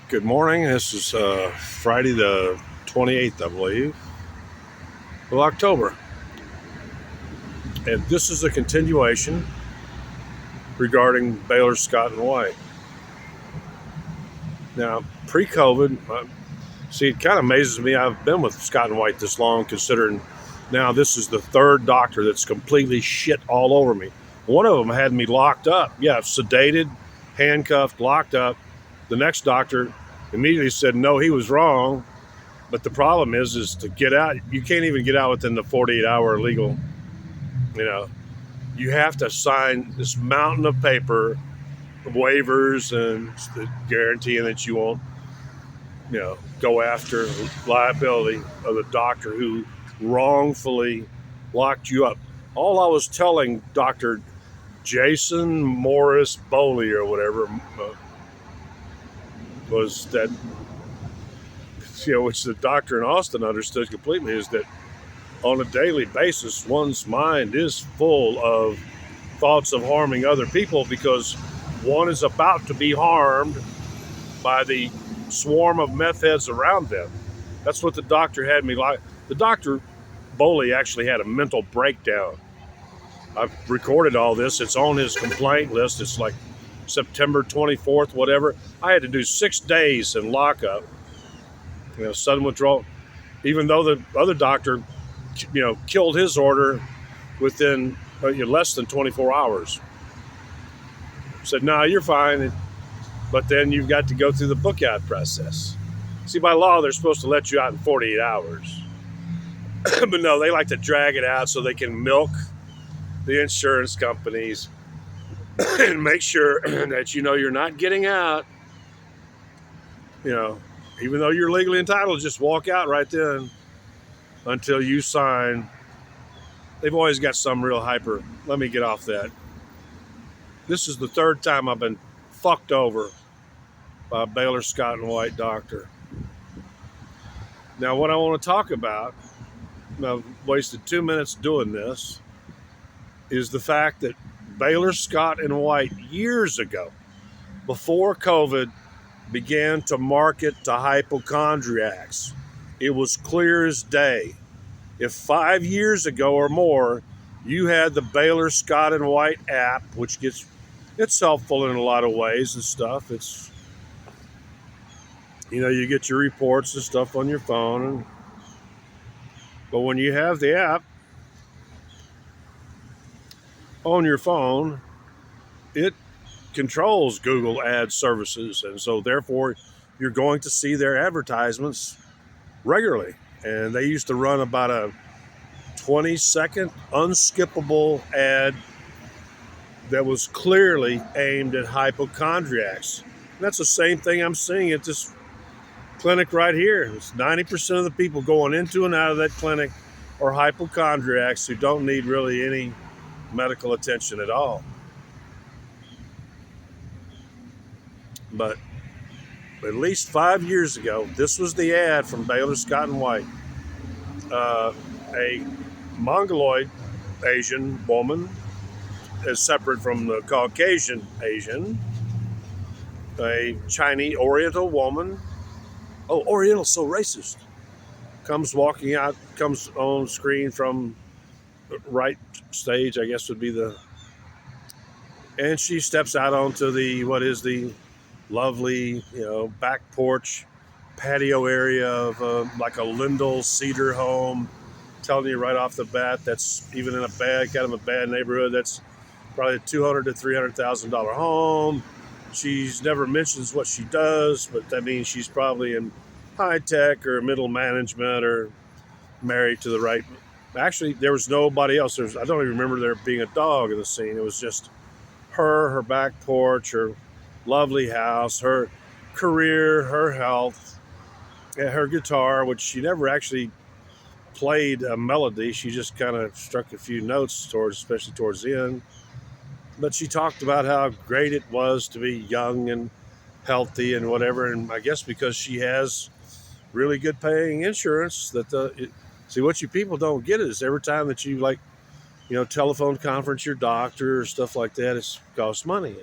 Good morning. This is Friday the 28th, I believe, of October. And this is a continuation regarding Baylor, Scott, and White. Now, pre-COVID, see, it kind of amazes me. I've been with Scott and White this long, considering now this is the third doctor that's completely shit all over me. One of them had me locked up. Yeah, sedated, handcuffed, locked up. The next doctor immediately said, no, he was wrong. But the problem is to get out, you can't even get out within the 48-hour legal, you have to sign this mountain of paper, waivers, and guaranteeing that you won't, go after liability of the doctor who wrongfully locked you up. All I was telling Dr. Jason Morris Bowley or whatever was that, which the doctor in Austin understood completely, is that on a daily basis, one's mind is full of thoughts of harming other people because one is about to be harmed by the swarm of meth heads around them. That's what the doctor had me like. The doctor, Bowley, actually had a mental breakdown. I've recorded all this. It's on his complaint list. It's like September 24th, whatever. I had to do 6 days in lockup, sudden withdrawal, even though the other doctor killed his order within less than 24 hours. Said, no, you're fine. But then you've got to go through the book out process. See, by law, they're supposed to let you out in 48 hours. But no, they like to drag it out so they can milk the insurance companies and make sure that you're not getting out. Even though you're legally entitled to just walk out right then until you sign. They've always got some real hyper. Let me get off that. This is the third time I've been fucked over by a Baylor, Scott, and White doctor. Now, what I want to talk about, I've wasted 2 minutes doing this, is the fact that Baylor, Scott, and White years ago, before COVID, began to market to hypochondriacs. It was clear as day. If 5 years ago or more, you had the Baylor, Scott, and White app, which it's helpful in a lot of ways and stuff. It's, you get your reports and stuff on your phone. But when you have the app on your phone, it controls Google ad services. And so therefore, you're going to see their advertisements regularly. And they used to run about a 20-second unskippable ad that was clearly aimed at hypochondriacs. And that's the same thing I'm seeing at this clinic right here. It's 90% of the people going into and out of that clinic are hypochondriacs who don't need really any medical attention at all. But at least 5 years ago, this was the ad from Baylor, Scott, and White. A Mongoloid Asian woman is separate from the Caucasian Asian. A Chinese Oriental woman. Oh, Oriental's so racist. Comes walking out, comes on screen from the right stage, I guess would be and she steps out onto the lovely, back porch patio area of like a Lindell cedar home. Telling you right off the bat, that's even in a kind of a bad neighborhood. That's probably a $200,000 to $300,000 home. She's never mentions what she does, but that means she's probably in high tech or middle management or married to the right. Actually, there was nobody else. I don't even remember there being a dog in the scene. It was just her back porch, her lovely house, her career, her health, her guitar, which she never actually played a melody. She just kind of struck a few notes especially towards the end. But she talked about how great it was to be young and healthy and whatever. And I guess because she has really good paying insurance, see, what you people don't get is every time that you telephone conference your doctor or stuff like that, it costs money.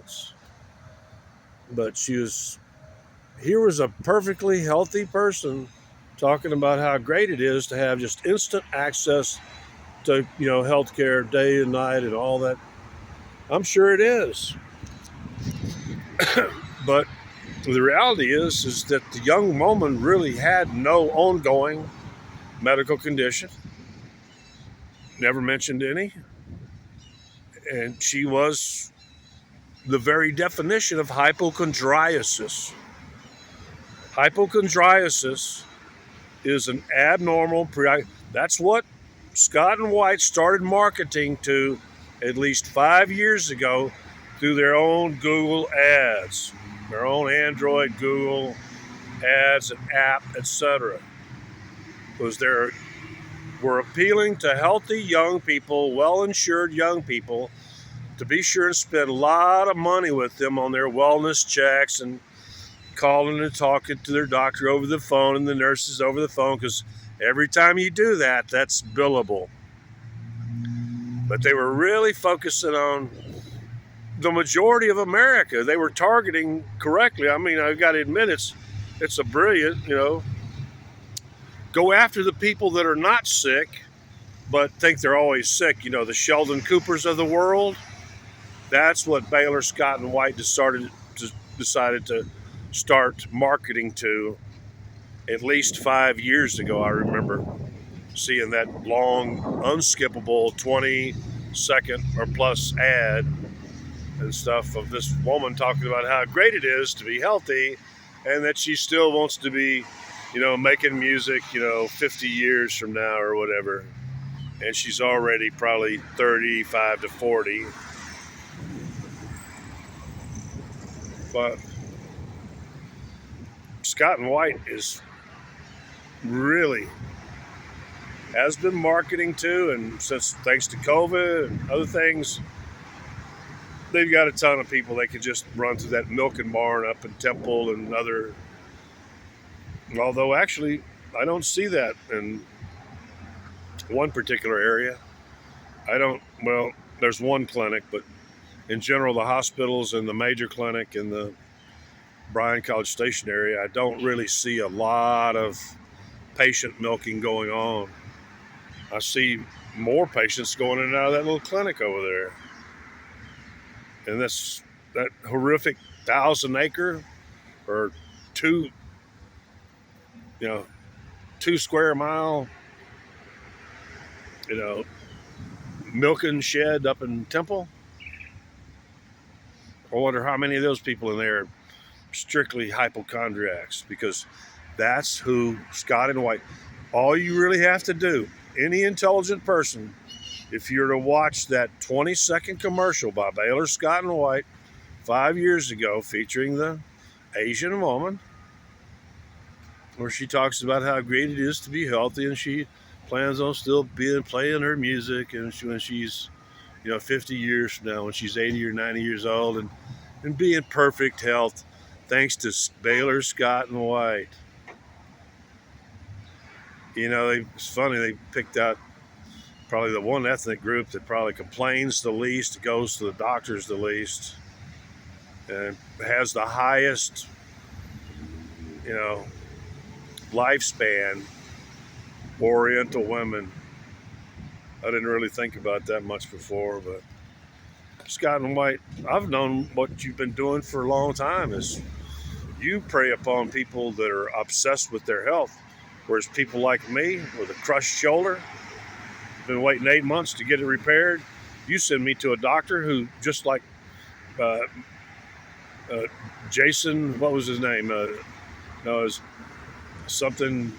But she was Here was a perfectly healthy person talking about how great it is to have just instant access to, healthcare day and night and all that. I'm sure it is. But the reality is that the young woman really had no ongoing medical condition, never mentioned any, and she was the very definition of hypochondriasis. Hypochondriasis is an abnormal that's what Scott and White started marketing to at least 5 years ago through their own Google ads, their own Android Google ads and app, etc. Was there We're appealing to healthy young people, well-insured young people, to be sure and spend a lot of money with them on their wellness checks and calling and talking to their doctor over the phone and the nurses over the phone, because every time you do that, that's billable. But they were really focusing on the majority of America. They were targeting correctly. I mean, I've got to admit, it's a brilliant, go after the people that are not sick but think they're always sick. The Sheldon Coopers of the world. That's what Baylor, Scott, and White decided to start marketing to at least 5 years ago. I remember seeing that long, unskippable 20-second or plus ad and stuff of this woman talking about how great it is to be healthy and that she still wants to be, making music, 50 years from now or whatever. And she's already probably 35 to 40. But Scott and White is really has been marketing to, and since thanks to COVID and other things, they've got a ton of people they could just run through that milk and barn up in Temple and other. Although actually, I don't see that in one particular area. I don't. Well, there's one clinic, but in general, the hospitals and the major clinic in the Bryan College Station area, I don't really see a lot of patient milking going on. I see more patients going in and out of that little clinic over there. And that horrific 1,000-acre or two, 2 square mile, milking shed up in Temple. I wonder how many of those people in there are strictly hypochondriacs, because that's who Scott and White. All you really have to do, any intelligent person, if you're to watch that 20-second commercial by Baylor, Scott and White 5 years ago featuring the Asian woman, where she talks about how great it is to be healthy and she plans on still playing her music, and when she's 50 years from now, when she's 80 or 90 years old, and be in perfect health thanks to Baylor, Scott, and White. It's funny, they picked out probably the one ethnic group that probably complains the least, goes to the doctors the least, and has the highest, lifespan, Oriental women. I didn't really think about that much before, but Scott and White, I've known what you've been doing for a long time is you prey upon people that are obsessed with their health, whereas people like me with a crushed shoulder, been waiting 8 months to get it repaired. You send me to a doctor who, just like uh, Jason, what was his name? No, it was something.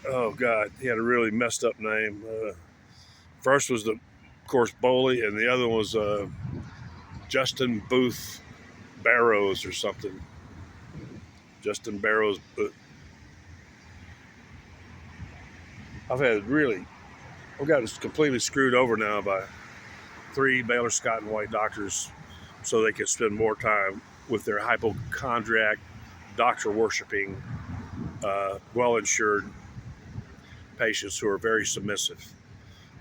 Oh God, he had a really messed up name. First was of course, Boley, and the other was Justin Booth Barrows or something. Justin Barrows. I've got it completely screwed over now by 3 Baylor, Scott, and White doctors, so they can spend more time with their hypochondriac, doctor worshiping, well-insured patients who are very submissive.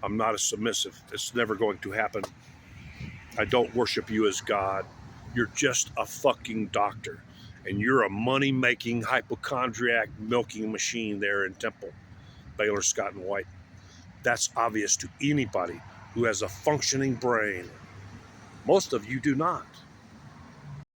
I'm not a submissive. It's never going to happen. I don't worship you as God. You're just a fucking doctor. and you're a money-making hypochondriac milking machine there in Temple, Baylor, Scott, and White. That's obvious to anybody who has a functioning brain. Most of you do not.